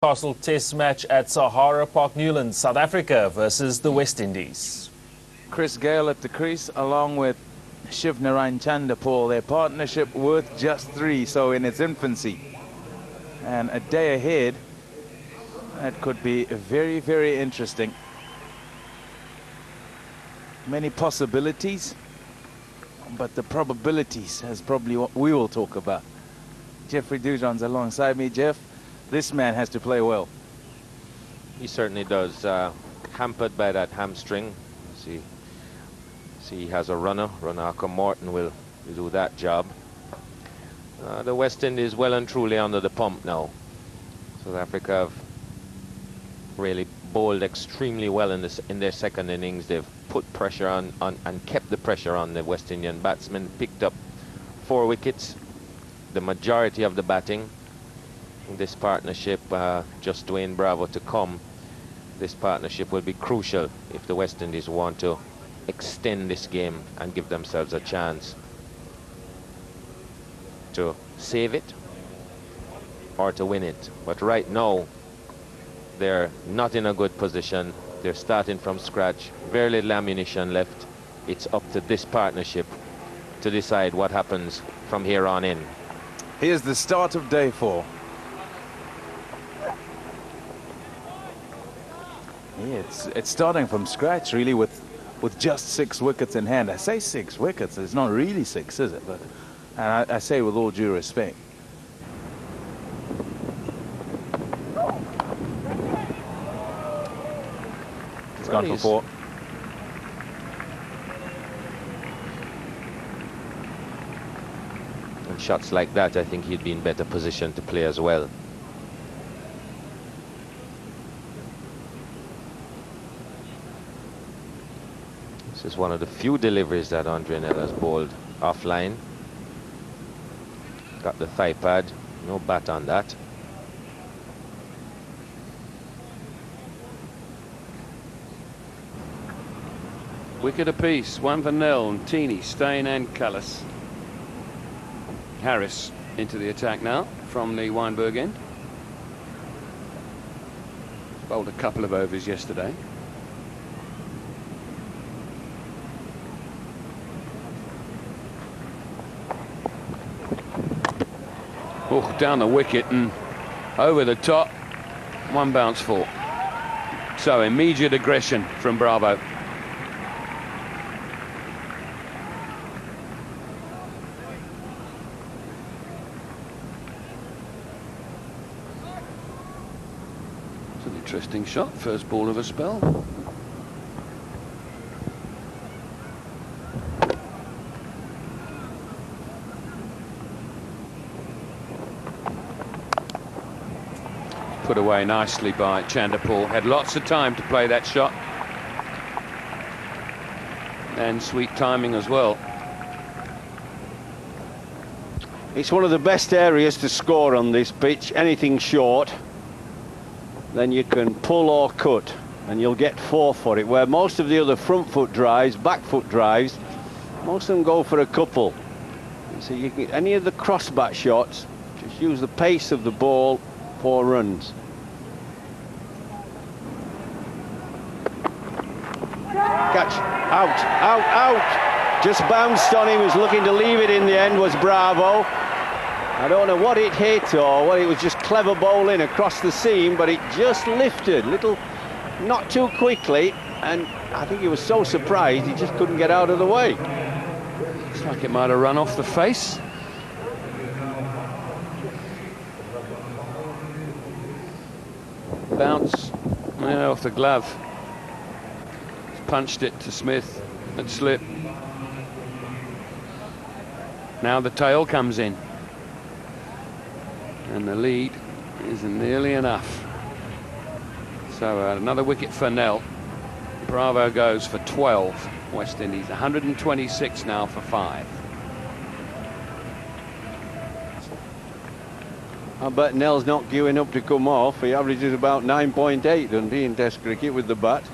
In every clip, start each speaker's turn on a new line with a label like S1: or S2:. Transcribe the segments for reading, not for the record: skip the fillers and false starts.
S1: Castle Test match at Sahara Park, Newlands, South Africa versus the West Indies.
S2: Chris Gayle at the crease along with Shiv Narayan Chanderpaul. Their partnership worth just 3, so in its infancy. And a day ahead, that could be very, very interesting. Many possibilities, but the probabilities is probably what we will talk about. Jeffrey Dujon's alongside me. Jeff, this man has to play well.
S3: He certainly does. Hampered by that hamstring. See, he has a runner. Runaka Morton will do that job. The West Indies well and truly under the pump now. South Africa have really bowled extremely well in their second innings. They've put pressure on and kept the pressure on the West Indian batsmen. Picked up 4 wickets. The majority of the batting. This partnership, just Dwayne Bravo to come, this partnership will be crucial if the West Indies want to extend this game and give themselves a chance to save it or to win it. But right now they're not in a good position. They're starting from scratch, very little ammunition left. It's up to this partnership to decide what happens from here on in.
S2: Here's the start of day 4. Yeah, it's starting from scratch really with just 6 wickets in hand. I say 6 wickets, it's not really 6, is it? But and I say with all due respect. It's gone for 4.
S3: And shots like that, I think he'd be in better position to play as well. This is one of the few deliveries that Andre Nell has bowled offline. Got the thigh pad, no bat on that.
S4: Wicket apiece, one for Nell, and Teeny, Steyn and Cullis. Harris into the attack now from the Weinberg end. Bowled a couple of overs yesterday. Oh, down the wicket and over the top. 1 bounce 4. So immediate aggression from Bravo. It's an interesting shot. First ball of a spell. Put away nicely by Chanderpaul. Had lots of time to play that shot. And sweet timing as well.
S5: It's one of the best areas to score on this pitch. Anything short, then you can pull or cut, and you'll get 4 for it. Where most of the other front foot drives, back foot drives, most of them go for a couple. So you can, any of the cross bat shots, just use the pace of the ball. 4 runs. Catch. Out. Just bounced on him. Was looking to leave it in the end was Bravo. I don't know what it hit or what it was, just clever bowling across the seam, but it just lifted little, not too quickly, and I think he was so surprised he just couldn't get out of the way.
S4: Looks like it might have run off the face. Bounce off the glove. Punched it to Smith and slip. Now the tail comes in, and the lead isn't nearly enough. So another wicket for Nell. Bravo goes for 12. West Indies 126 now for 5.
S5: I bet Nell's not queuing up to come off. He averages about 9.8, doesn't he, in Test cricket with the bat?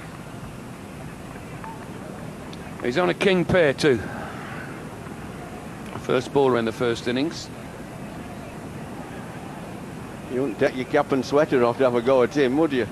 S4: He's on a king pair too. First bowler in the first innings.
S5: You wouldn't take your cap and sweater off to have a go at him, would you?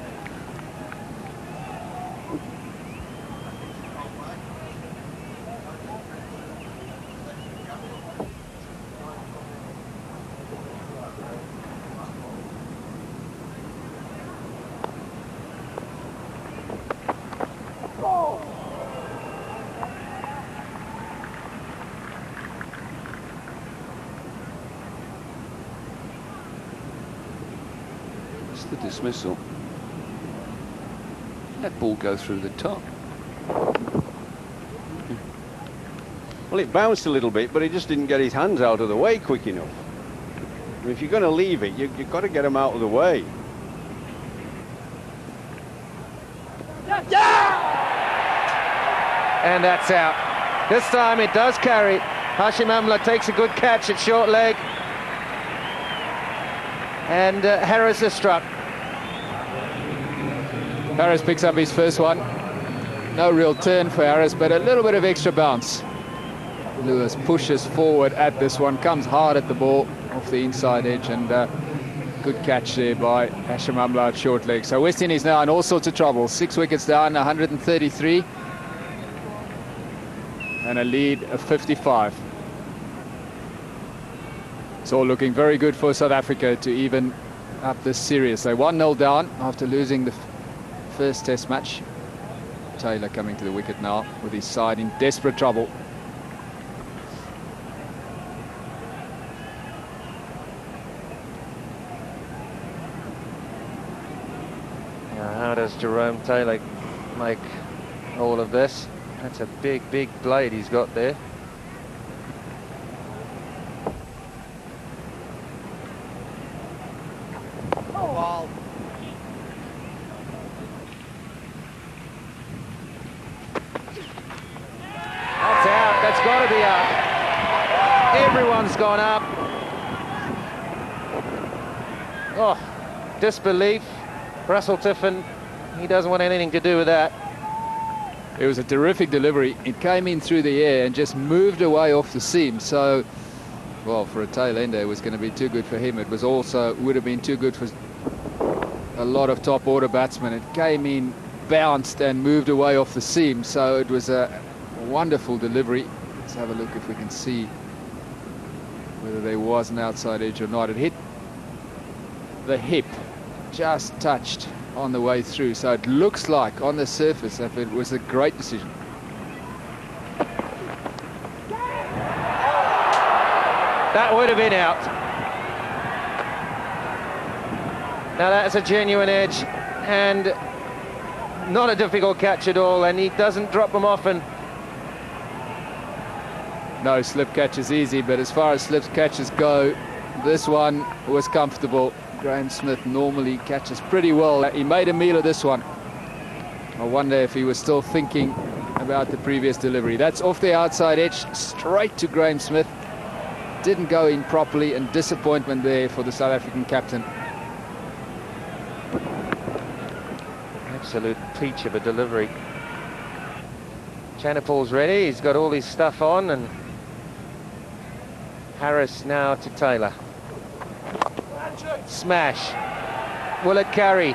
S4: The dismissal. That ball go through the top.
S5: Well, it bounced a little bit, but he just didn't get his hands out of the way quick enough. And if you're going to leave it, you've got to get them out of the way.
S3: And that's out. This time it does carry. Hashim Amla takes a good catch at short leg. And Harris is struck.
S6: Harris picks up his first one. No real turn for Harris, but a little bit of extra bounce. Lewis pushes forward at this one, comes hard at the ball off the inside edge, and good catch there by Hashim Amla at short leg. So West Indies now in all sorts of trouble. 6 wickets down, 133. And a lead of 55. It's all looking very good for South Africa to even up this series. They're 1-0 down after losing the first test match. Taylor coming to the wicket now with his side in desperate trouble.
S3: Now, how does Jerome Taylor make all of this? That's a big, big blade he's got there. That's out. That's got to be out. Everyone's gone up. Oh, disbelief. Russell Tiffin, he doesn't want anything to do with that.
S6: It was a terrific delivery. It came in through the air and just moved away off the seam. So, well, for a tail ender, it was going to be too good for him. It was also would have been too good for a lot of top order batsmen. It came in, bounced and moved away off the seam. So it was a wonderful delivery. Let's have a look if we can see whether there was an outside edge or not. It hit the hip, just touched on the way through, so it looks like on the surface that it was a great decision.
S3: That would have been out. Now that's a genuine edge and not a difficult catch at all, and he doesn't drop them often.
S6: No, slip catch is easy, but as far as slip catches go, this one was comfortable. Graham Smith normally catches pretty well. He made a meal of this one. I wonder if he was still thinking about the previous delivery. That's off the outside edge, straight to Graham Smith. Didn't go in properly, and disappointment there for the South African captain.
S3: Absolute peach of a delivery. Chanapul's ready, he's got all his stuff on, and Harris now to Taylor. Smash. Will it carry?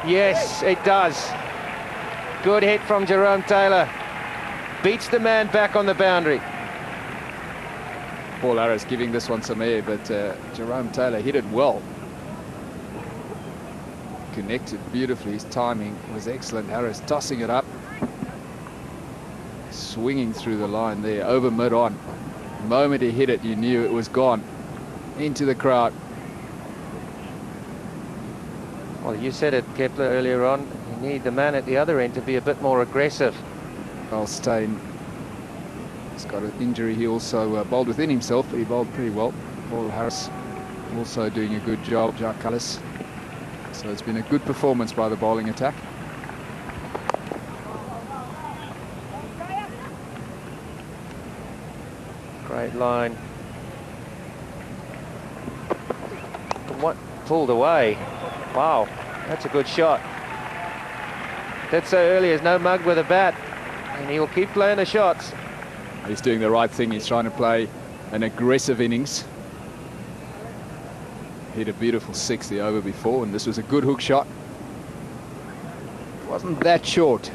S3: Yes, it does. Good hit from Jerome Taylor. Beats the man back on the boundary.
S6: Paul Harris giving this one some air, but Jerome Taylor hit it well. Connected beautifully. His timing was excellent. Harris tossing it up, swinging through the line there, over mid-on. The moment he hit it, you knew it was gone. Into the crowd.
S3: Well, you said it, Kepler, earlier on. You need the man at the other end to be a bit more aggressive.
S6: Well, Steyn has got an injury. He also bowled within himself, but he bowled pretty well. Paul Harris also doing a good job. Jacques Callis. So it's been a good performance by the bowling attack.
S3: Great line. What pulled away? Wow, that's a good shot. That's so early, there's no mug with a bat, and he'll keep playing the shots.
S6: He's doing the right thing. He's trying to play an aggressive innings. hit a beautiful 6 the over before, and this was a good hook shot. Wasn't that short,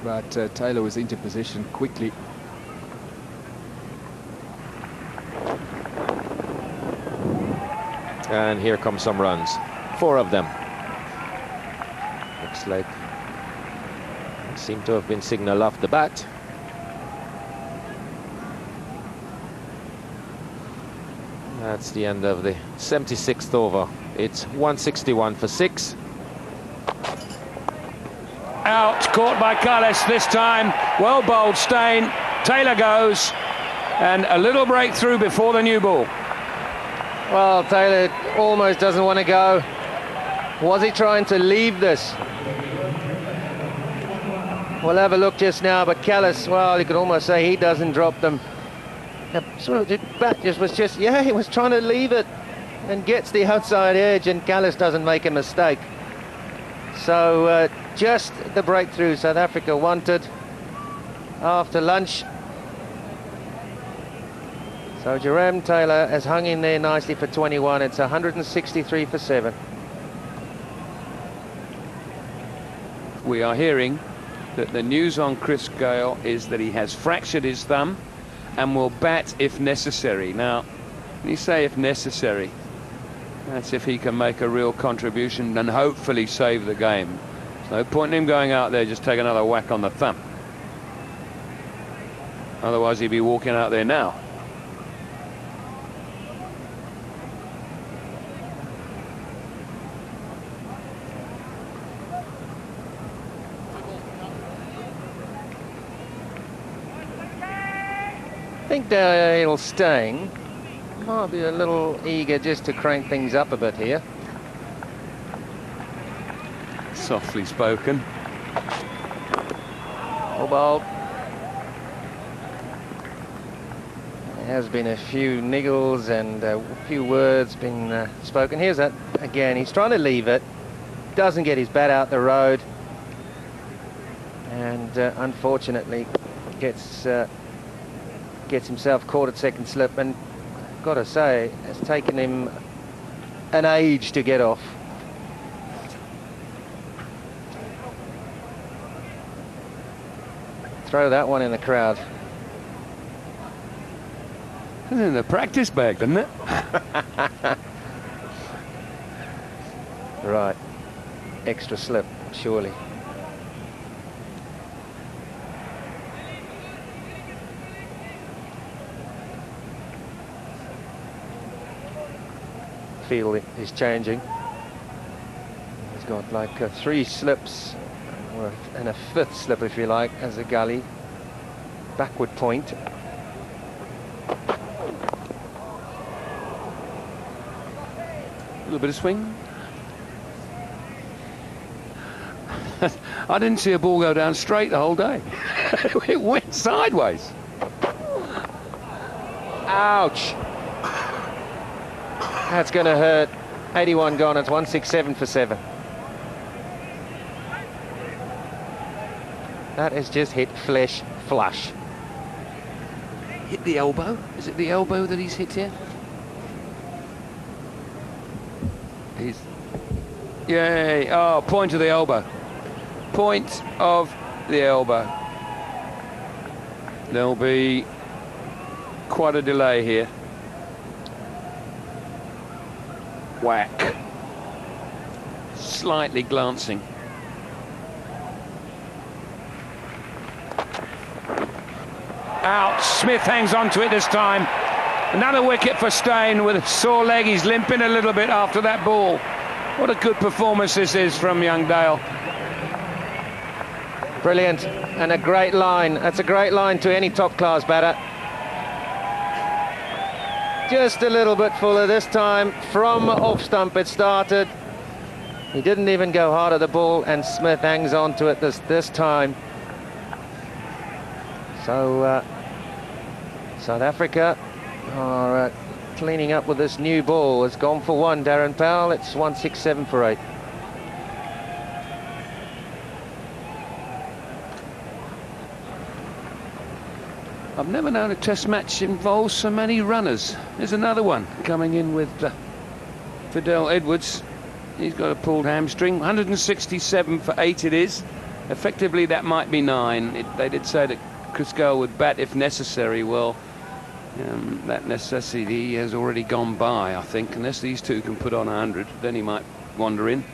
S6: but Taylor was into position quickly.
S3: And here come some runs. 4 of them. Looks like seem to have been signaled off the bat. That's the end of the 76th over. It's 161 for 6.
S7: Out, caught by Callis this time. Well bowled, Steyn. Taylor goes, and a little breakthrough before the new ball.
S8: Well, Taylor almost doesn't want to go. Was he trying to leave this? We'll have a look just now, but Callis, well, you could almost say he doesn't drop them. Sort of, bat just was just, yeah, he was trying to leave it and gets the outside edge, and Callis doesn't make a mistake. So just the breakthrough South Africa wanted after lunch. So Jerome Taylor has hung in there nicely for 21. It's 163 for 7.
S4: We are hearing that the news on Chris Gayle is that he has fractured his thumb and will bat if necessary. Now, when you say if necessary, that's if he can make a real contribution and hopefully save the game. There's no point in him going out there just take another whack on the thumb. Otherwise he'd be walking out there now.
S8: I think Dale Steyn might be a little eager just to crank things up a bit here.
S4: Softly spoken.
S8: Oh, ball. There has been a few niggles and a few words been spoken. Here's that again. He's trying to leave it. Doesn't get his bat out the road. And unfortunately gets himself caught at second slip, and got to say it's taken him an age to get off. Throw that one in the crowd.
S4: It's in the practice bag, doesn't it?
S8: Right, extra slip surely. Feel is changing. He's got like 3 slips, and a 5th slip if you like, as a gully. Backward point.
S4: A little bit of swing. I didn't see a ball go down straight the whole day. It went sideways.
S8: Ouch. That's going to hurt. 81 gone. It's 167 for 7. That has just hit flesh flush.
S4: Hit the elbow? Is it the elbow that he's hit here? He's... Yay! Oh, point of the elbow. Point of the elbow. There'll be quite a delay here. Whack. Slightly glancing.
S7: Out. Smith hangs on to it this time. Another wicket for Steyn with a sore leg. He's limping a little bit after that ball. What a good performance this is from young Dale.
S8: Brilliant. And a great line. That's a great line to any top-class batter. Just a little bit fuller this time. From off stump it started. He didn't even go hard at the ball, and Smith hangs on to it this time. So South Africa are cleaning up with this new ball. It's gone for 1, Darren Powell. It's 167 for 8.
S4: I've never known a test match involve so many runners. There's another one coming in with Fidel Edwards. He's got a pulled hamstring. 167 for 8 it is. Effectively, that might be 9. They did say that Chris Gale would bat if necessary. Well, that necessity has already gone by, I think. Unless these two can put on 100, then he might wander in.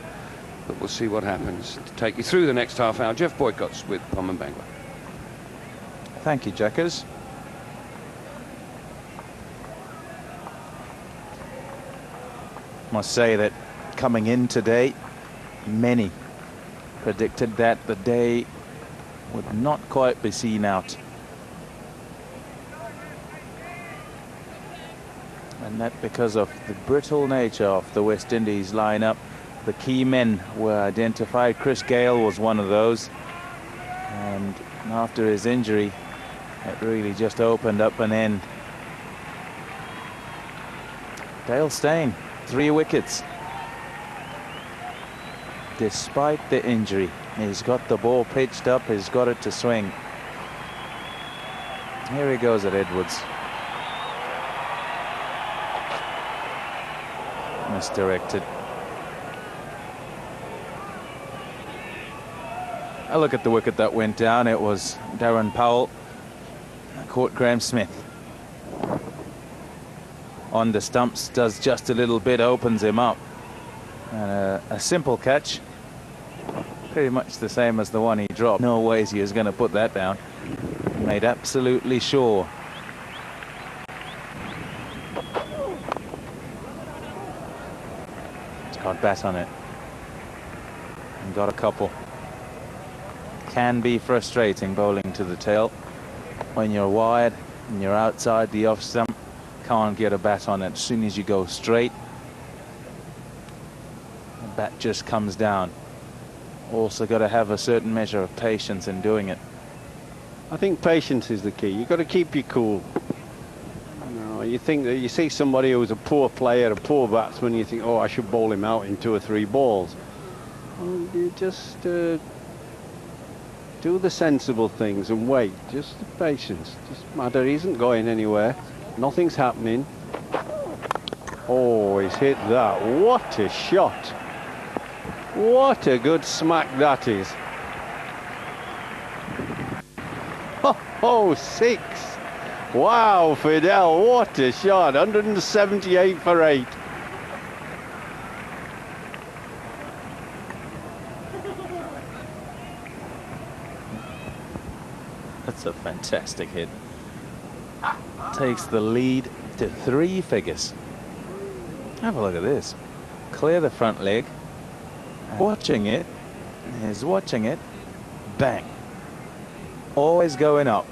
S4: But we'll see what happens. To take you through the next half hour, Jeff Boycotts with Palm and Bangor.
S2: Thank you, Jackers. Must say that coming in today, many predicted that the day would not quite be seen out. And that because of the brittle nature of the West Indies lineup. The key men were identified. Chris Gale was one of those. And after his injury, it really just opened up an end. Dale Steyn, 3 wickets. Despite the injury, he's got the ball pitched up, he's got it to swing. Here he goes at Edwards. Misdirected. I look at the wicket that went down. It was Darren Powell. Caught Graham Smith. On the stumps, does just a little bit, opens him up. And a simple catch. Pretty much the same as the one he dropped. No ways he was going to put that down. Made absolutely sure. It's got bat on it. And got a couple. Can be frustrating bowling to the tail. When you're wide and you're outside the off stump, can't get a bat on it. As soon as you go straight, the bat just comes down. Also got to have a certain measure of patience in doing it.
S5: I think patience is the key. You've got to keep you cool. You know, you think that you see somebody who's a poor player, a poor batsman, you think, oh, I should bowl him out in 2 or 3 balls. Well, you just do the sensible things and wait. Just the patience. Just matter. He isn't going anywhere. Nothing's happening. Oh, he's hit that. What a shot. What a good smack that is. Oh, 6. Wow, Fidel, what a shot. 178 for 8.
S2: That's a fantastic hit. Takes the lead to 3 figures. Have a look at this. Clear the front leg. Watching it. He's watching it. Bang. Always going up.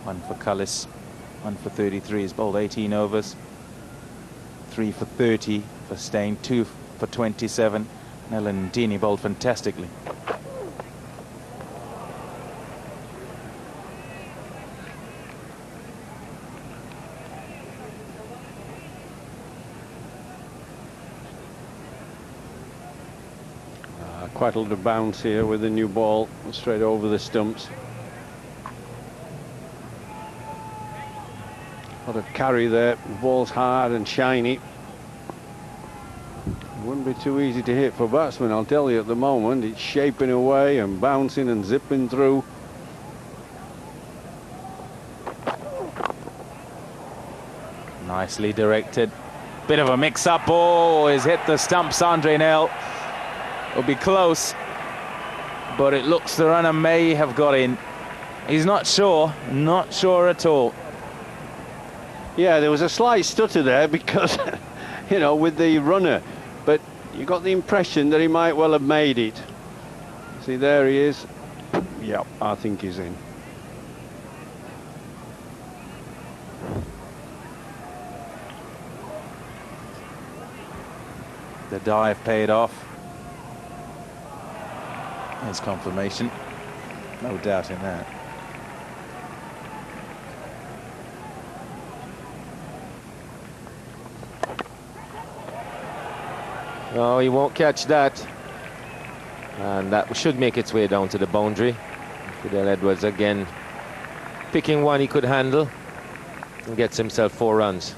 S2: One for Cullis. 1 for 33. He's bowled 18 overs. 3 for 30 for Steyn. 2 for 27. Nellen Dini bowled fantastically.
S5: Quite a lot of bounce here with the new ball straight over the stumps. A lot of carry there. The ball's hard and shiny. Wouldn't be too easy to hit for batsmen, I'll tell you. At the moment it's shaping away and bouncing and zipping through.
S2: Nicely directed. Bit of a mix-up. Oh, he's hit the stumps, Andre Nell. It'll be close, but it looks the runner may have got in. He's not sure at all.
S5: Yeah, there was a slight stutter there because, you know, with the runner, but you got the impression that he might well have made it. See, there he is. Yep, I think he's in.
S2: The dive paid off. There's confirmation. No doubt in that.
S3: No, he won't catch that. And that should make its way down to the boundary. Fidel Edwards again picking one he could handle and gets himself 4 runs.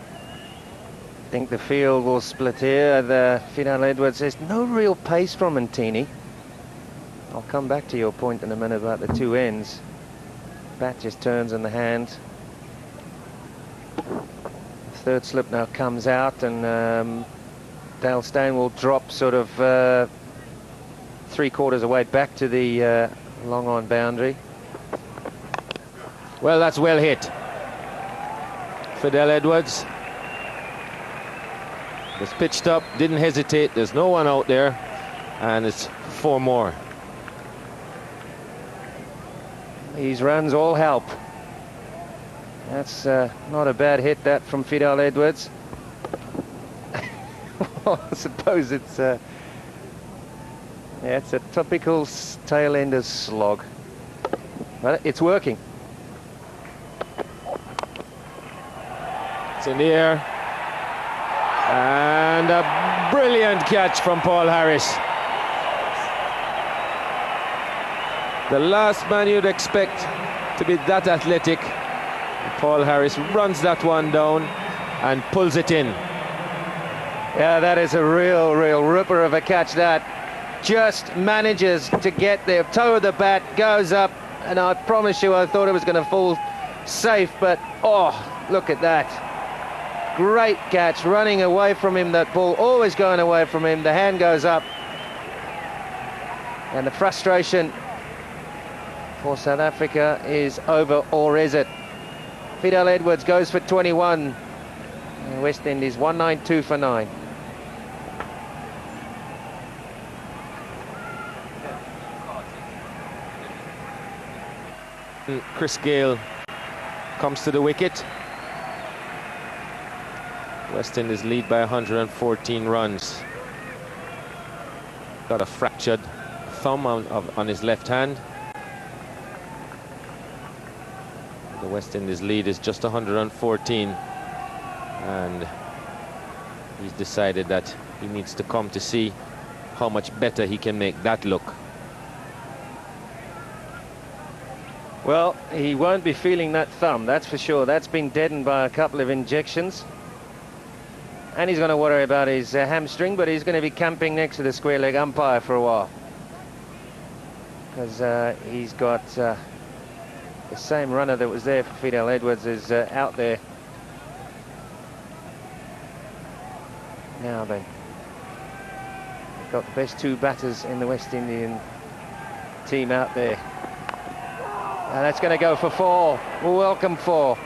S8: I think the field will split here. The Fidel Edwards, there's no real pace from Montini. I'll come back to your point in a minute about the 2 ends. Bat just turns in the hand. The third slip now comes out, and Dale Steyn will drop sort of 3/4 away back to the long on boundary.
S3: Well, that's well hit. Fidel Edwards was pitched up, didn't hesitate. There's no one out there, and it's 4 more.
S8: These runs all help. That's not a bad hit, that, from Fidel Edwards. Well, I suppose it's yeah, it's a typical tail-ender's slog, but it's working.
S3: It's in the air, and a brilliant catch from Paul Harris. The last man you'd expect to be that athletic. Paul Harris runs that one down and pulls it in.
S8: Yeah, that is a real ripper of a catch. That just manages to get there. Toe of the bat goes up, and I promise you, I thought it was going to fall safe, but oh, look at that. Great catch, running away from him, that ball, always going away from him. The hand goes up, and the frustration for South Africa is over, or is it? Fidel Edwards goes for 21. And West Indies 192 for 9.
S3: Chris Gayle comes to the wicket. West Indies lead by 114 runs. Got a fractured thumb on his left hand. The West Indies lead is just 114, and he's decided that he needs to come to see how much better he can make that look.
S8: Well, he won't be feeling that thumb, that's for sure. That's been deadened by a couple of injections, and he's going to worry about his hamstring, but he's going to be camping next to the square leg umpire for a while, because he's got the same runner that was there for Fidel Edwards is out there. Now then, we've got the best 2 batters in the West Indian team out there. And that's going to go for 4. Welcome 4.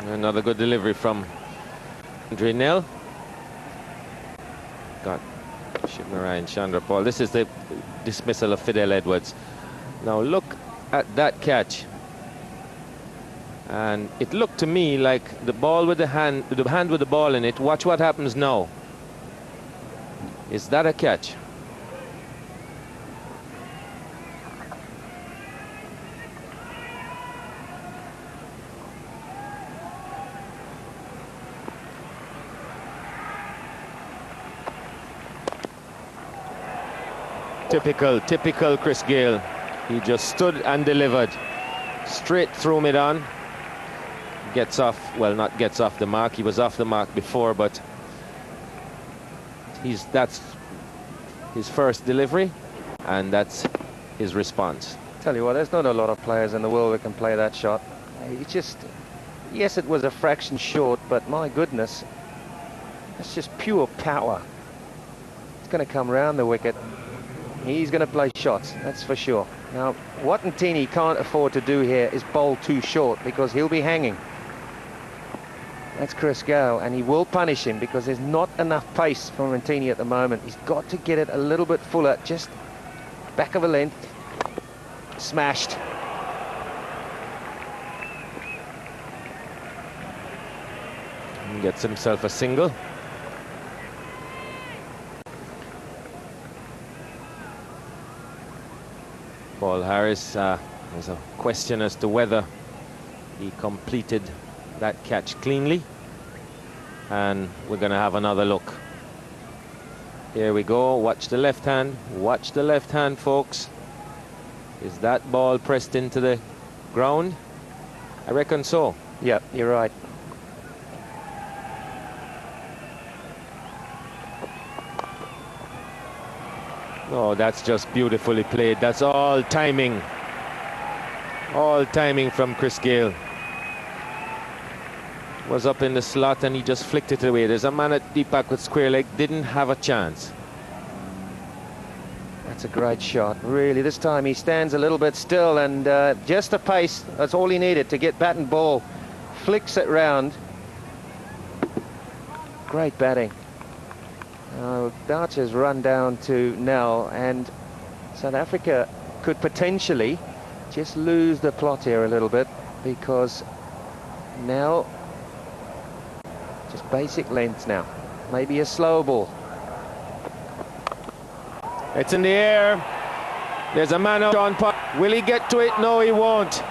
S3: Another good delivery from Andre Nell. Got Shivnarine Chandrapal. This is the dismissal of Fidel Edwards. Now look at that catch, and it looked to me like the ball with the hand with the ball in it. Watch what happens now. Is that a catch? Typical Chris Gayle. He just stood and delivered straight through mid-on. Gets off, well, not gets off the mark. He was off the mark before, but that's his first delivery, and that's his response.
S8: Tell you what, there's not a lot of players in the world that can play that shot. It's just, yes, it was a fraction short, but my goodness, it's just pure power. It's going to come round the wicket. He's going to play shots, that's for sure. Now, what Montini can't afford to do here is bowl too short, because he'll be hanging. That's Chris Gayle, and he will punish him because there's not enough pace for Montini at the moment. He's got to get it a little bit fuller, just back of a length. Smashed.
S3: He gets himself a single. Paul Harris, there's a question as to whether he completed that catch cleanly, and we're going to have another look. Here we go. Watch the left hand. Watch the left hand, folks. Is that ball pressed into the ground? I reckon so.
S8: Yep, you're right.
S3: Oh, that's just beautifully played. That's all timing. All timing from Chris Gayle. Was up in the slot and he just flicked it away. There's a man at deep back with square leg, didn't have a chance.
S8: That's a great shot, really. This time he stands a little bit still, and just the pace, that's all he needed to get bat and ball. Flicks it round. Great batting. Boucher's run down to Nell, and South Africa could potentially just lose the plot here a little bit, because Nell just basic length now. Maybe a slow ball.
S3: It's in the air. There's a man out on putt. Will he get to it? No, he won't.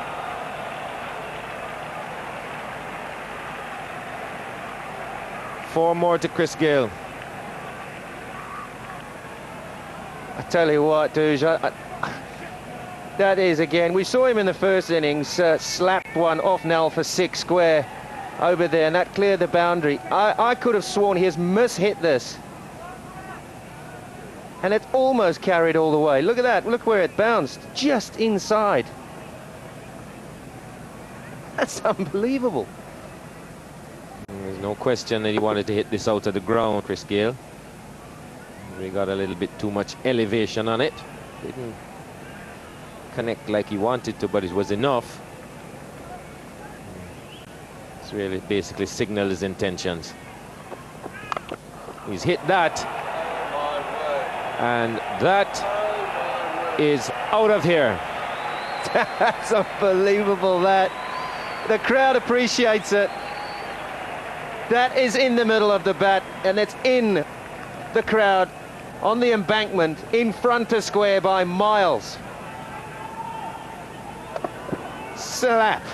S3: Four more to Chris Gayle.
S8: I tell you what, Duge, that is, again, we saw him in the first innings, slapped one off Nell for 6 square over there, and that cleared the boundary. I could have sworn he has mishit this. And it's almost carried all the way. Look at that, look where it bounced, just inside. That's unbelievable.
S3: There's no question that he wanted to hit this out of the ground, Chris Gayle. We got a little bit too much elevation on it. Didn't connect like he wanted to, but it was enough. It's really basically signaled his intentions. He's hit that. And that is out of here.
S8: That's unbelievable, that. The crowd appreciates it. That is in the middle of the bat, and it's in the crowd on the embankment in front of square by miles. Slap.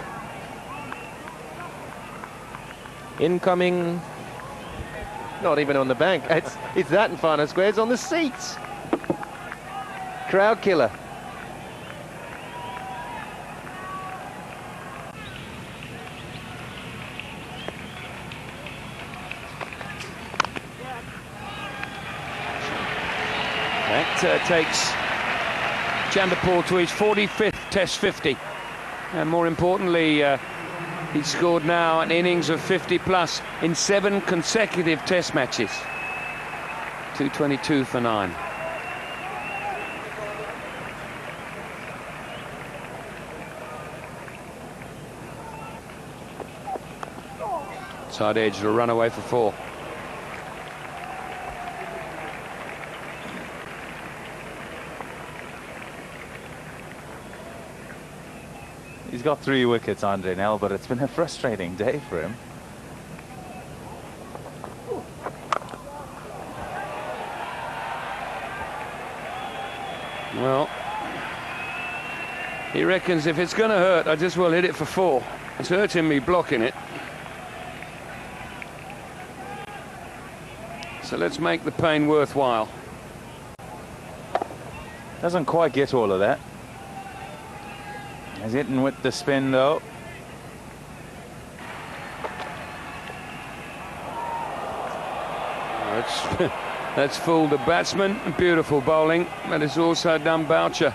S3: Incoming.
S8: Not even on the bank. It's that in front of square. It's on the seats. Crowd killer.
S7: That takes Chanderpaul to his 45th Test 50. And more importantly, he's scored now an innings of 50 plus in 7 consecutive Test matches. 222 for 9. Side edge to run away for 4.
S2: He's got 3 wickets, Andre Nell, but it's been a frustrating day for him.
S7: Well, he reckons if it's going to hurt, I just will hit it for 4. It's hurting me blocking it. So let's make the pain worthwhile.
S2: Doesn't quite get all of that. He's hitting with the spin, though.
S7: That's fooled the batsman. Beautiful bowling, but it's also done Boucher.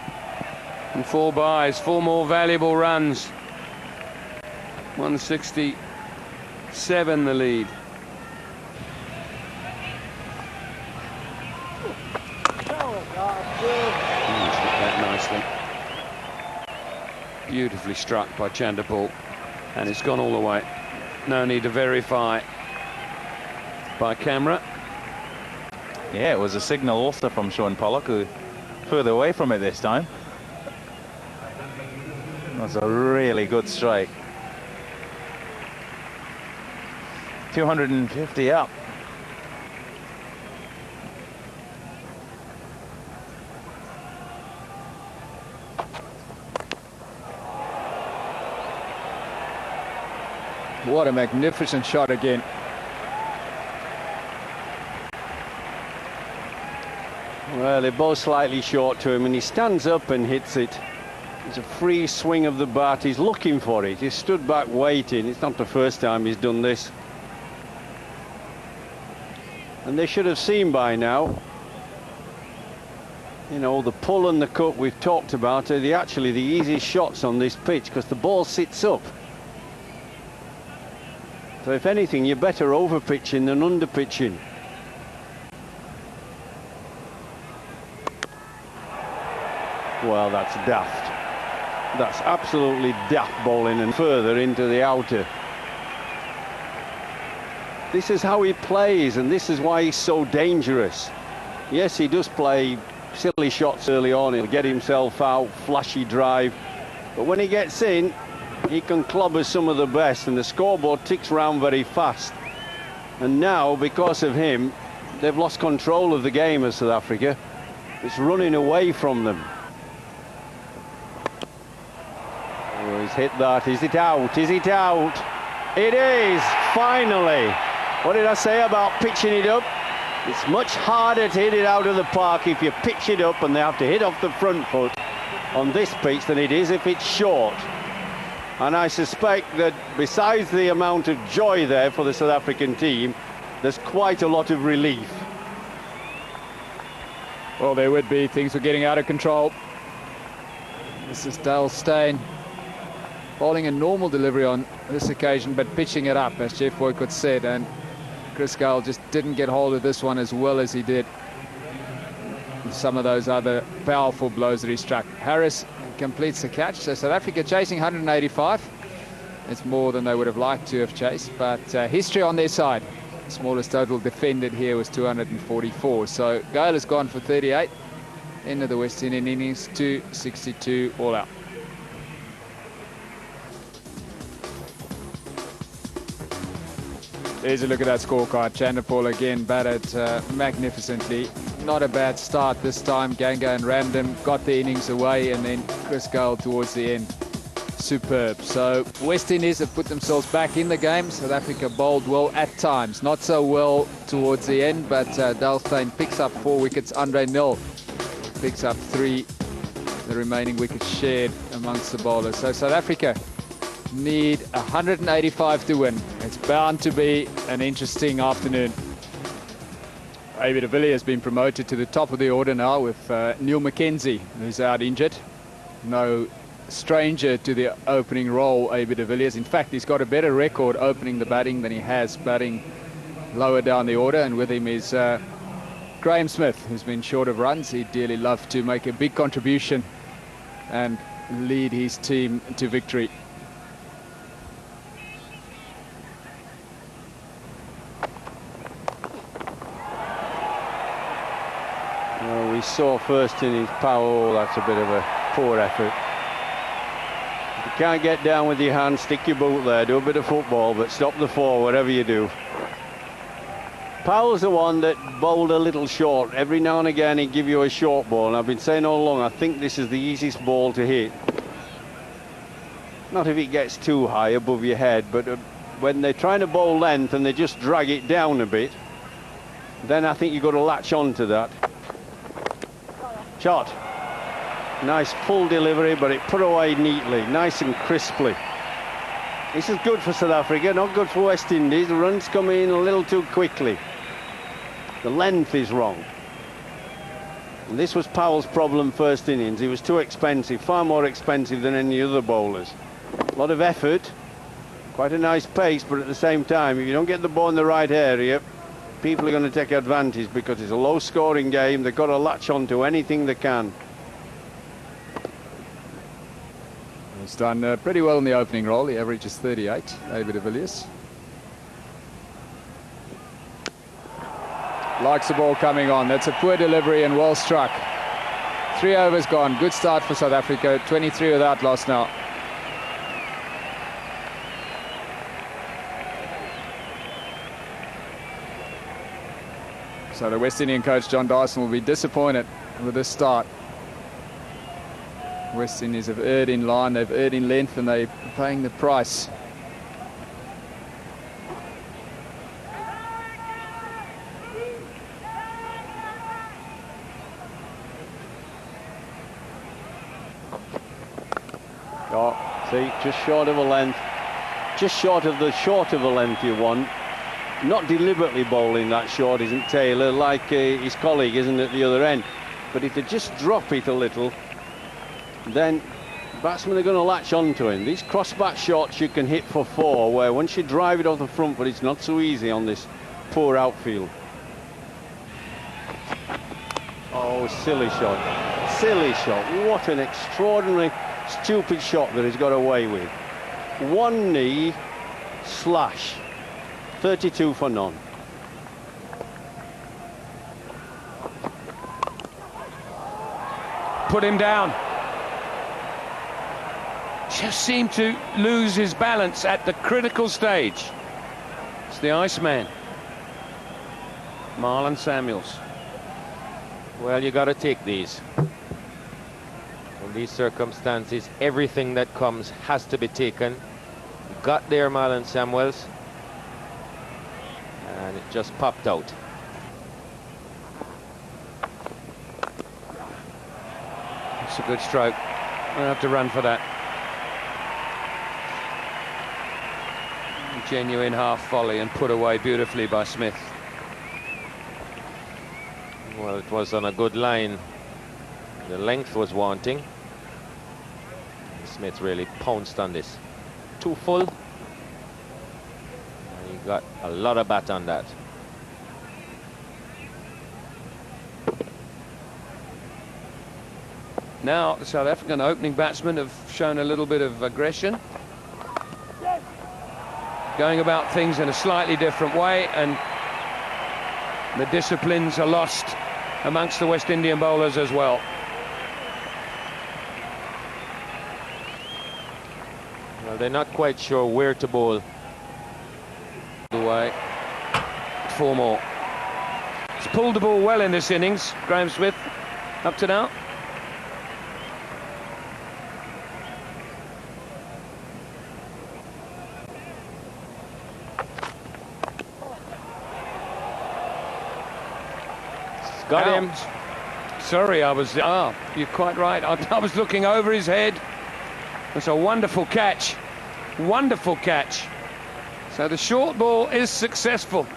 S7: And 4 byes, 4 more valuable runs. 167 the lead. He's hit that nicely. Beautifully struck by Chanderpaul, and it's gone all the way. No need to verify by camera.
S2: Yeah, it was a signal also from Sean Pollock, who further away from it this time. That's a really good strike. 250 up.
S6: What a magnificent shot again.
S5: Well, they're both slightly short to him, and he stands up and hits it. It's a free swing of the bat. He's looking for it. He's stood back waiting. It's not the first time he's done this. And they should have seen by now, you know, the pull and the cut we've talked about are actually the easiest shots on this pitch, because the ball sits up. So if anything, you're better over pitching than under pitching. Well, that's daft. That's absolutely daft bowling, and further into the outer. This is how he plays, and this is why he's so dangerous. Yes, he does play silly shots early on. He'll get himself out, flashy drive. But when he gets in, he can clobber some of the best, and the scoreboard ticks round very fast. And now, because of him, they've lost control of the game as South Africa. It's running away from them. Oh, he's hit that. Is it out? Is it out? It is, finally. What did I say about pitching it up? It's much harder to hit it out of the park if you pitch it up and they have to hit off the front foot on this pitch than it is if it's short. And I suspect that besides the amount of joy there for the South African team, there's quite a lot of relief.
S6: Well, there would be. Things were getting out of control. This is Dale Steyn bowling a normal delivery on this occasion, but pitching it up, as Jeff Boycott said, and Chris Gayle just didn't get hold of this one as well as he did some of those other powerful blows that he struck. Harris completes the catch, so South Africa chasing 185. It's more than they would have liked to have chased, but history on their side. The smallest total defended here was 244, so Gayle has gone for 38. End of the West Indian innings, 262 all out. There's a look at that scorecard. Chanderpaul again batted magnificently. Not a bad start this time. Ganga and Random got the innings away, and then Chris Gayle towards the end. Superb. So West Indies have put themselves back in the game. South Africa bowled well at times. Not so well towards the end, but Dale Steyn picks up 4 wickets. Andre Nil picks up 3. The remaining wickets shared amongst the bowlers. So South Africa need 185 to win. It's bound to be an interesting afternoon. AB de Villiers has been promoted to the top of the order now with Neil McKenzie, who's out injured. No stranger to the opening role, AB de Villiers. In fact, he's got a better record opening the batting than he has batting lower down the order, and with him is Graham Smith, who's been short of runs. He'd dearly love to make a big contribution and lead his team to victory.
S5: Well, we saw first innings power. Oh, that's a bit of a poor effort. If you can't get down with your hand, stick your boot there, do a bit of football, but stop the 4, whatever you do. Powell's the one that bowled a little short. Every now and again he'd give you a short ball, and I've been saying all along, I think this is the easiest ball to hit. Not if it gets too high above your head, but when they're trying to bowl length and they just drag it down a bit, then I think you've got to latch on to that. Shot. Nice full delivery, but it put away neatly, nice and crisply. This is good for South Africa, not good for West Indies. The runs come in a little too quickly. The length is wrong. And this was Powell's problem first innings. He was too expensive, far more expensive than any other bowlers. A lot of effort, quite a nice pace, but at the same time, if you don't get the ball in the right area, people are going to take advantage because it's a low-scoring game. They've got to latch on to anything they can.
S6: He's done pretty well in the opening role. He averages 38, AB de Villiers. Likes the ball coming on. That's a poor delivery and well struck. 3 overs gone. Good start for South Africa. 23 without loss now. So the West Indian coach, John Dyson, will be disappointed with this start. West Indies have erred in line, they've erred in length, and they're paying the price.
S5: Oh, see, just short of a length. Just short of the length you want. Not deliberately bowling that short, isn't Taylor, like his colleague isn't at the other end. But if they just drop it a little, then batsmen are going to latch onto him. These cross-bat shots you can hit for 4, where once you drive it off the front foot, it's not so easy on this poor outfield. Oh, silly shot. Silly shot. What an extraordinary, stupid shot that he's got away with. One knee, slash. 32 for none.
S7: Put him down. Just seemed to lose his balance at the critical stage. It's the Iceman, Marlon Samuels.
S3: Well, you got to take these. In these circumstances, everything that comes has to be taken. Got there, Marlon Samuels. And it just popped out.
S7: It's a good stroke. We'll have to run for that. Genuine half volley and put away beautifully by Smith.
S3: Well, it was on a good line. The length was wanting. Smith really pounced on this. Too full. He got a lot of bat on that.
S7: Now the South African opening batsmen have shown a little bit of aggression, going about things in a slightly different way, and the disciplines are lost amongst the West Indian bowlers as well.
S3: Well, they're not quite sure where to bowl.
S7: Away. 4 more. He's pulled the ball well in this innings, Graham Smith, up to now.
S3: Got him.
S7: Sorry, I was... you're quite right. I was looking over his head. It's a wonderful catch. Wonderful catch. So the short ball is successful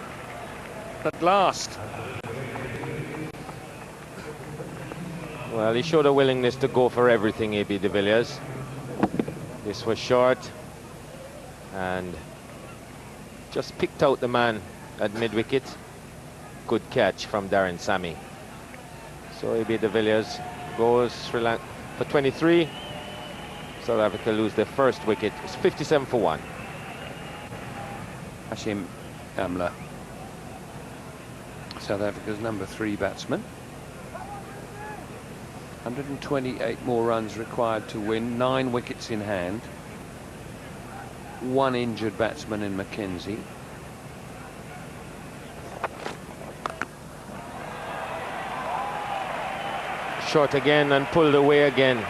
S7: at last.
S3: Well, he showed a willingness to go for everything, AB de Villiers. This was short. And just picked out the man at mid-wicket. Good catch from Darren Sammy. So AB de Villiers goes Sri Lanka for 23. South Africa lose their first wicket. It's 57 for 1.
S7: Hashim Amla, South Africa's number 3 batsman. 128 more runs required to win. 9 wickets in hand. 1 injured batsman in Mackenzie.
S3: Short again and pulled away again.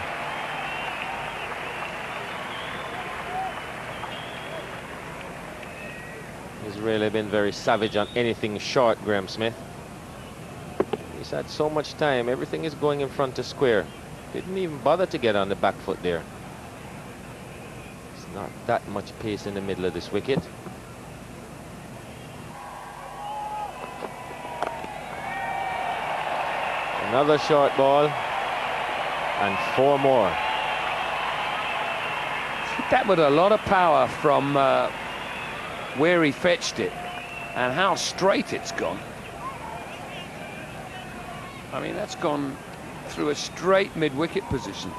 S3: He's really been very savage on anything short, Graham Smith. He's had so much time. Everything is going in front to square. Didn't even bother to get on the back foot there. It's not that much pace in the middle of this wicket. Another short ball, and 4 more.
S7: That was a lot of power from where he fetched it, and how straight it's gone. I mean, that's gone through a straight mid-wicket position.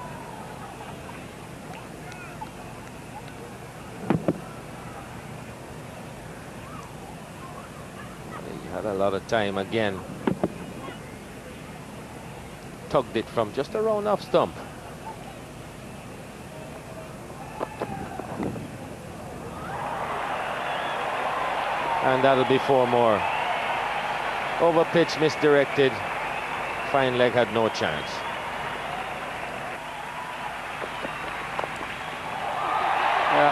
S3: He had a lot of time again. Tugged it from just around off stump. And that'll be 4 more. Over pitch, misdirected. Fine leg had no chance.
S7: Yeah.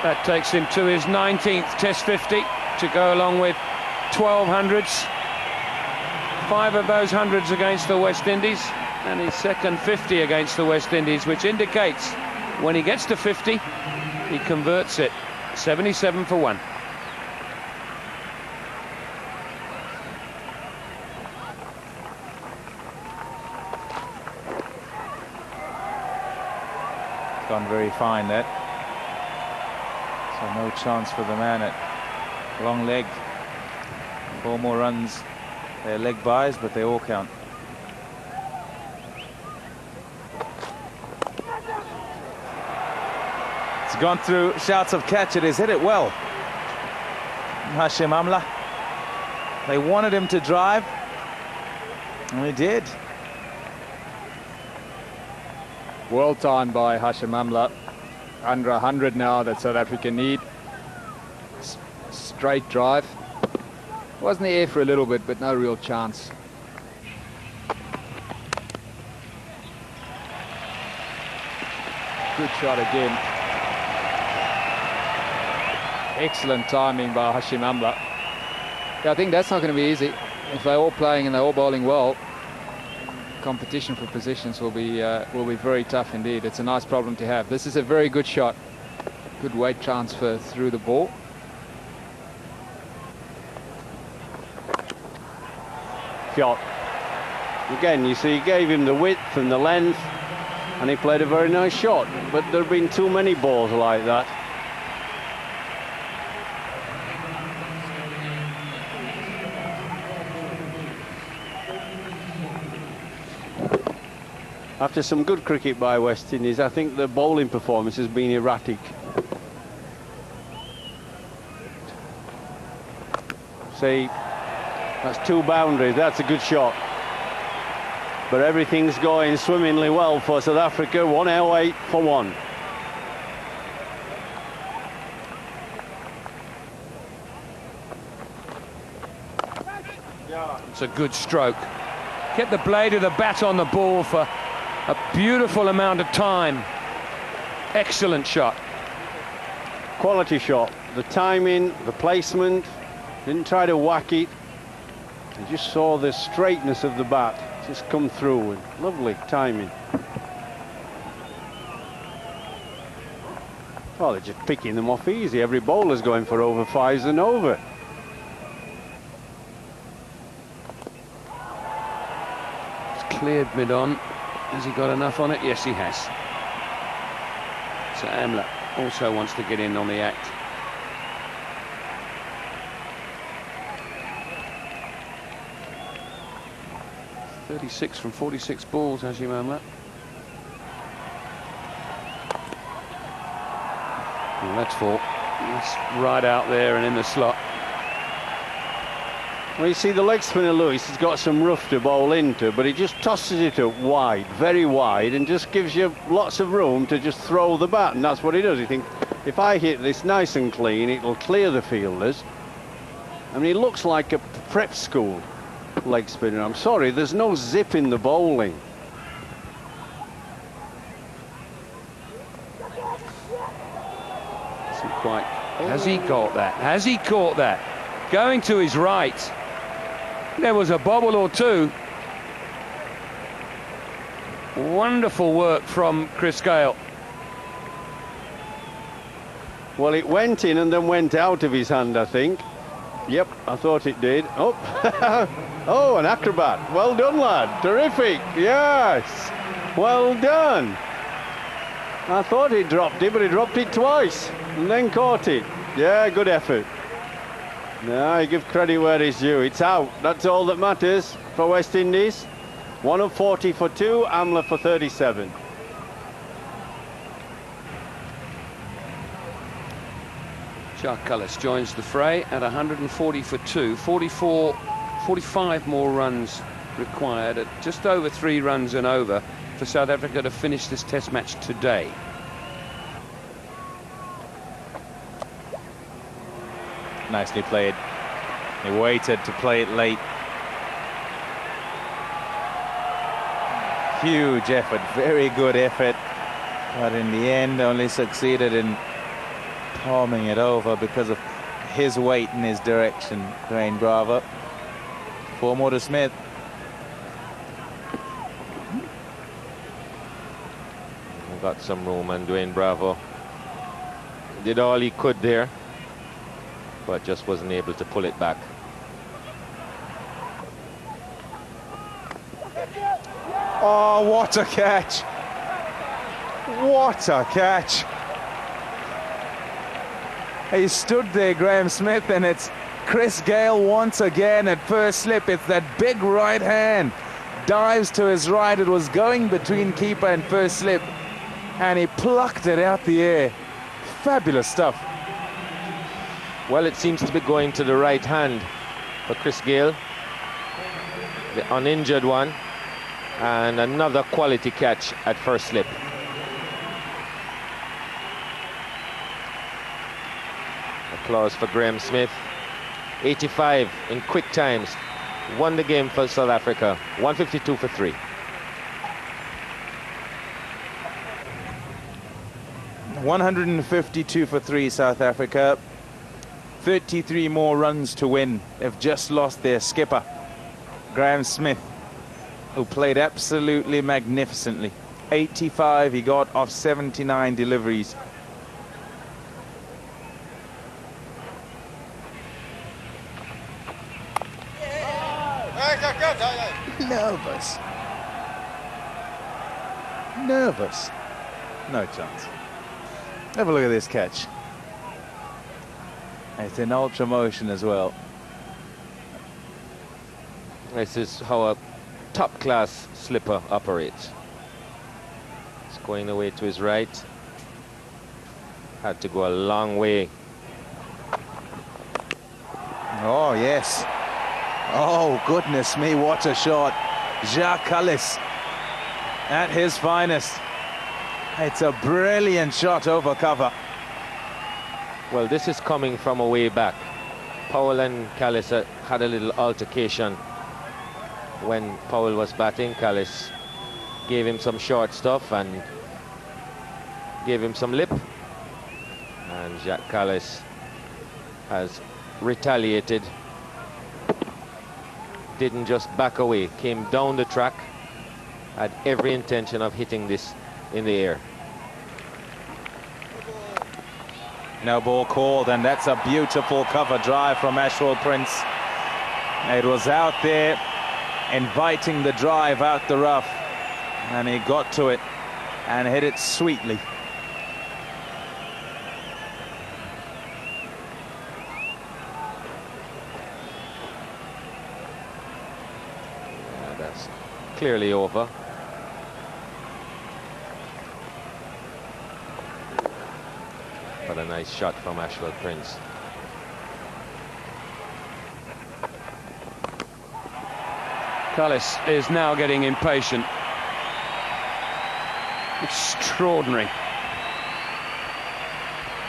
S7: That takes him to his 19th Test 50 to go along with 12 hundreds. 5 of those hundreds against the West Indies. and his second 50 against the West Indies, which indicates when he gets to 50, he converts it. 77 for 1.
S2: Gone very fine, that. So no chance for the man at long leg. 4 more runs. They're leg byes, but they all count. It's gone through shouts of catch. It has hit it well. Hashim Amla. They wanted him to drive, and he did.
S6: Well timed by Hashim Amla. Under 100 now that South Africa need. Straight drive. Was in the air for a little bit, but no real chance. Good shot again. Excellent timing by Hashim Amla. Yeah, I think that's not going to be easy. If they're all playing and they're all bowling well, competition for positions will be very tough indeed. It's a nice problem to have. This is a very good shot. Good weight transfer through the ball.
S5: Shot. Again, you see, he gave him the width and the length, and he played a very nice shot. But there have been too many balls like that. After some good cricket by West Indies, I think the bowling performance has been erratic. See, that's 2 boundaries. That's a good shot. But everything's going swimmingly well for South Africa. 108 for 1.
S7: It's a good stroke. Get the blade of the bat on the ball for a beautiful amount of time. Excellent shot.
S5: Quality shot. The timing, the placement. Didn't try to whack it. You just saw the straightness of the bat just come through, and lovely timing. Well, they're just picking them off easy. Every bowler's going for over 5s and over.
S7: It's cleared mid-on. Has he got enough on it? Yes, he has. So Amla also wants to get in on the act. .36 from 46 balls, Hashim Amla. Well, that's 4. That's right out there and in the slot.
S5: Well, you see, the leg spinner Lewis has got some rough to bowl into, but he just tosses it up wide, very wide, and just gives you lots of room to just throw the bat, and that's what he does. He thinks, if I hit this nice and clean, it'll clear the fielders. I mean, he looks like a prep school leg spinner. I'm sorry, there's no zip in the bowling.
S7: Isn't quite. Has he caught that? Has he caught that? Going to his right. There was a bobble or two. Wonderful work from Chris Gale.
S5: Well, it went in and then went out of his hand, I think. Yep, I thought it did. Oh, oh, an acrobat. Well done, lad. Terrific. Yes. Well done. I thought he dropped it, but he dropped it twice and then caught it. Yeah, good effort. No, I give credit where it's due. It's out. That's all that matters for West Indies. 1 of 40 for 2, Amla for 37.
S7: Jacques Cullis joins the fray at 140 for 2. 45 more runs required at just over 3 runs and over for South Africa to finish this test match today.
S2: Nicely played. He waited to play it late. Huge effort, very good effort, but in the end only succeeded in palming it over because of his weight in his direction. Dwayne Bravo. 4 more to Smith.
S3: got some room, and Dwayne Bravo did all he could there, but just wasn't able to pull it back.
S2: Oh, what a catch! What a catch! He stood there, Graham Smith, and it's Chris Gayle once again at first slip. It's that big right hand. Dives to his right. It was going between keeper and first slip, and he plucked it out the air. Fabulous stuff.
S3: Well, it seems to be going to the right hand for Chris Gayle, the uninjured one, and another quality catch at first slip. Applause for Graham Smith. 85 in quick times. Won the game for South Africa. 152 for 3.
S2: $152 for 3, South Africa. 33 more runs to win. They've just lost their skipper, Graham Smith, who played absolutely magnificently. 85 he got off 79 deliveries. Nervous. Nervous. No chance. Have a look at this catch. It's in ultra motion as well.
S3: This is how a top-class slipper operates. It's going away to his right. Had to go a long way.
S2: Oh, yes. Oh, goodness me, what a shot. Jacques Kallis at his finest. It's a brilliant shot over cover.
S3: Well, this is coming from a way back. Powell and Kallis had a little altercation. When Powell was batting, Kallis gave him some short stuff and gave him some lip. And Jacques Kallis has retaliated. Didn't just back away, came down the track, had every intention of hitting this in the air.
S2: No ball called, and that's a beautiful cover drive from Ashwell Prince. It was out there, inviting the drive out the rough, and he got to it and hit it sweetly.
S3: That's clearly over. But a nice shot from Ashwell Prince.
S4: Kallis is now getting impatient. Extraordinary.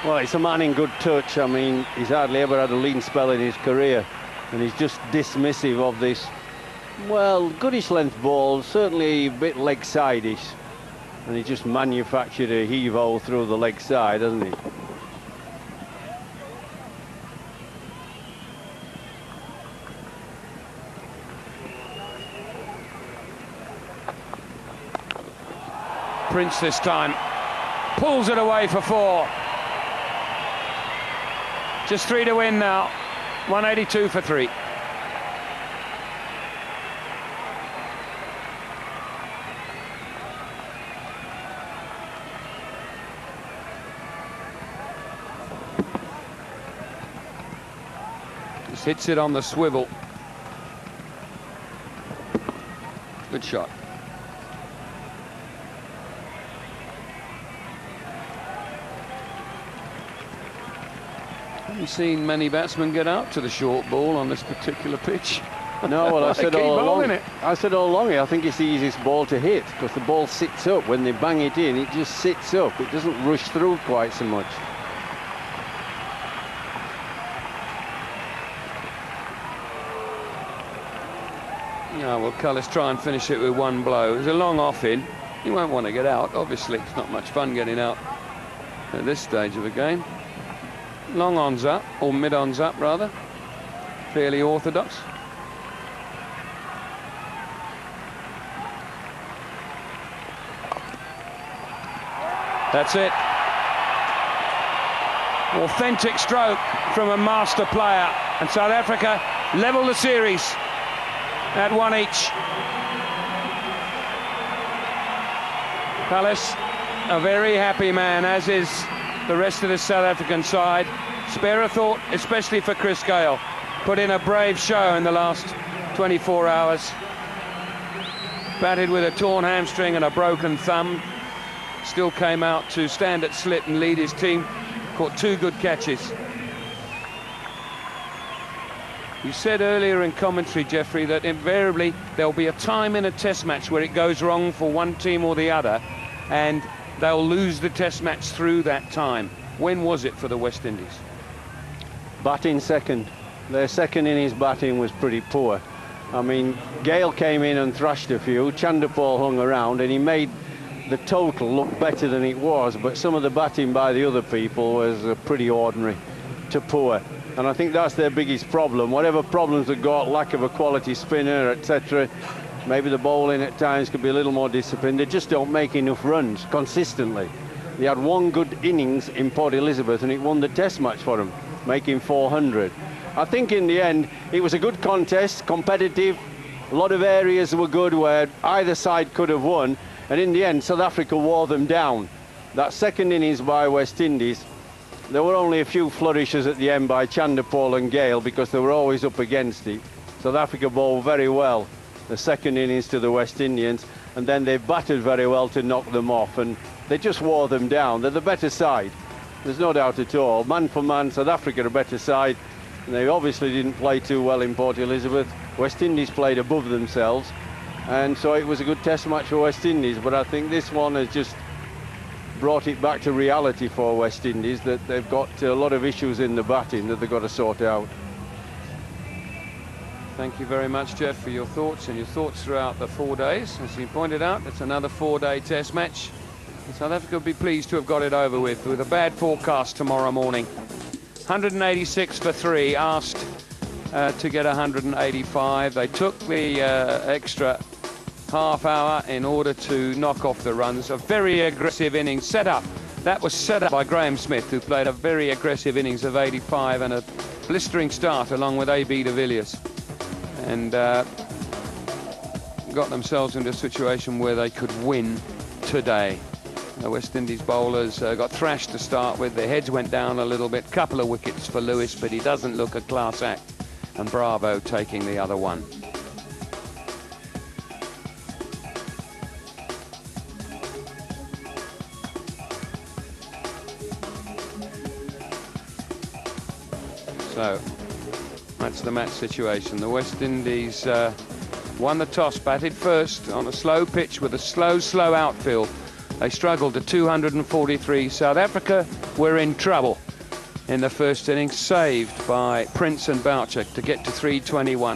S5: Well, it's a man in good touch. I mean, he's hardly ever had a lean spell in his career, and he's just dismissive of this, well, goodish length ball, certainly a bit leg side-ish, and he just manufactured a heave-ho through the leg side, hasn't he?
S7: Prince this time pulls it away for 4. Just 3 to win now. 182 for 3.
S4: Just hits it on the swivel. Good shot. Haven't seen many batsmen get out to the short ball on this particular pitch.
S5: No, well, I said
S4: keep
S5: all along.
S4: bowling it.
S5: I said all along. I think it's the easiest ball to hit because the ball sits up when they bang it in. It just sits up. It doesn't rush through quite so much.
S4: Yeah, well, Kallis try and finish it with one blow. It was a long off-in. He won't want to get out, obviously. It's not much fun getting out at this stage of the game. Long ons up, or mid-ons up, rather. Fairly orthodox.
S7: That's it. Authentic stroke from a master player, and South Africa level the series at 1 each. Palace, a very happy man, as is the rest of the South African side. Spare a thought, especially for Chris Gayle. Put in a brave show in the last 24 hours. Batted with a torn hamstring and a broken thumb. Still came out to stand at slit and lead his team. Caught 2 good catches. You said earlier in commentary, Jeffrey, that invariably there'll be a time in a test match where it goes wrong for one team or the other, and they'll lose the test match through that time. When was it for the West Indies?
S5: Batting second. Their second innings batting was pretty poor. I mean, Gayle came in and thrashed a few, Chanderpaul hung around, and he made the total look better than it was, but some of the batting by the other people was pretty ordinary to poor. And I think that's their biggest problem. Whatever problems they've got, lack of a quality spinner, etc., maybe the bowling at times could be a little more disciplined. They just don't make enough runs consistently. They had 1 good innings in Port Elizabeth and it won the test match for them, making 400. I think in the end it was a good contest, competitive. A lot of areas were good where either side could have won, and in the end South Africa wore them down. That second innings by West Indies, there were only a few flourishes at the end by Chanderpaul and Gayle because they were always up against it. South Africa bowled very well the second innings to the West Indians, and then they batted very well to knock them off, and they just wore them down. They're the better side, there's no doubt at all. Man for man, South Africa are a better side, and they obviously didn't play too well in Port Elizabeth. West Indies played above themselves, and so it was a good test match for West Indies, but I think this one has just brought it back to reality for West Indies, that they've got a lot of issues in the batting that they've got to sort out.
S4: Thank you very much, Jeff, for your thoughts and your thoughts throughout the 4 days. As you pointed out, it's another 4-day test match. And South Africa will be pleased to have got it over with a bad forecast tomorrow morning. 186 for 3, asked to get 185. They took the extra half hour in order to knock off the runs. A very aggressive innings set up. That was set up by Graham Smith, who played a very aggressive innings of 85 and a blistering start along with A.B. de Villiers, and got themselves into a situation where they could win today. The West Indies bowlers got thrashed to start with. Their heads went down a little bit. Couple of wickets for Lewis, but he doesn't look a class act. And Bravo taking the other one. So that's the match situation. The West Indies won the toss, batted first on a slow pitch with a slow outfield. They struggled to 243. South Africa were in trouble in the first innings, saved by Prince and Boucher to get to 321.